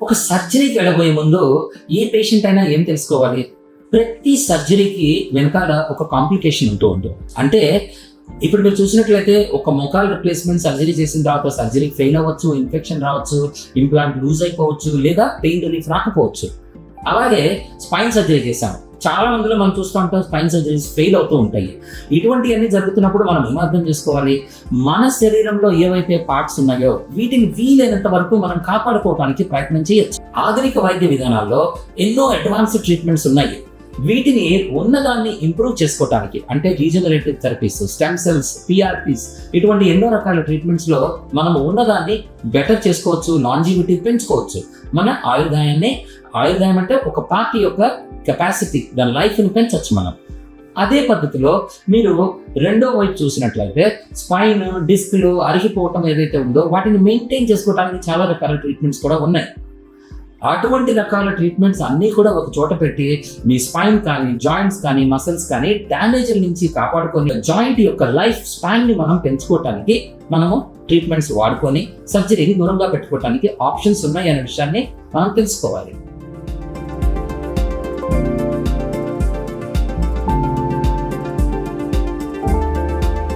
ఒక సర్జరీకి వెళ్ళబోయే ముందు ఏ పేషెంట్ అయినా ఏం తెలుసుకోవాలి? ప్రతి సర్జరీకి వెనకాల ఒక కాంప్లికేషన్ ఉంటూ ఉంటుంది. అంటే ఇప్పుడు మీరు చూసినట్లయితే ఒక మోకాల్ రిప్లేస్మెంట్ సర్జరీ చేసిన తర్వాత సర్జరీ ఫెయిల్ అవ్వచ్చు, ఇన్ఫెక్షన్ రావచ్చు, ఇంప్లాంట్ లూజ్ అయిపోవచ్చు, లేదా పెయిన్ రిలీఫ్ రాకపోవచ్చు. అలాగే స్పైన్ సర్జరీ చేశాం, చాలా మందిలో మనం చూస్తూ ఉంటాం స్పైన్ సర్జరీస్ ఫెయిల్ అవుతూ ఉంటాయి. ఇటువంటివన్నీ జరుగుతున్నప్పుడు మనం ఏం అర్థం చేసుకోవాలి? మన శరీరంలో ఏవైతే పార్ట్స్ ఉన్నాయో వీటిని వీలైనంత వరకు మనం కాపాడుకోవడానికి ప్రయత్నం చేయొచ్చు. ఆధునిక వైద్య విధానాల్లో ఎన్నో అడ్వాన్స్డ్ ట్రీట్మెంట్స్ ఉన్నాయి. వీటిని ఉన్నదాన్ని ఇంప్రూవ్ చేసుకోవడానికి అంటే regenerative therapies, stem cells, PRPs, ఇటువంటి ఎన్నో రకాల ట్రీట్మెంట్స్ లో మనం ఉన్నదాన్ని బెటర్ చేసుకోవచ్చు, లాంజివిటీ పెంచుకోవచ్చు. మన ఆయుర్దాయం అంటే ఒక పార్టీ యొక్క కెపాసిటీ, దాని లైఫ్ని పెంచవచ్చు మనం. అదే పద్ధతిలో మీరు రెండో వైపు చూసినట్లయితే స్పైన్, డిస్క్లు అరిగిపోవటం ఏదైతే ఉందో వాటిని మెయింటైన్ చేసుకోవడానికి చాలా రకాల ట్రీట్మెంట్స్ కూడా ఉన్నాయి. అటువంటి రకాల ట్రీట్మెంట్స్ అన్నీ కూడా ఒక చోట పెట్టి మీ స్పైన్ కానీ, జాయింట్స్ కానీ, మసిల్స్ కానీ డ్యామేజ్ నుంచి కాపాడుకొని జాయింట్ యొక్క లైఫ్ స్పాన్ ని మనం పెంచుకోవటానికి మనము ట్రీట్మెంట్స్ వాడుకొని సర్జరీని దూరంగా పెట్టుకోవడానికి ఆప్షన్స్ ఉన్నాయి అనే విషయాన్ని మనం తెలుసుకోవాలి.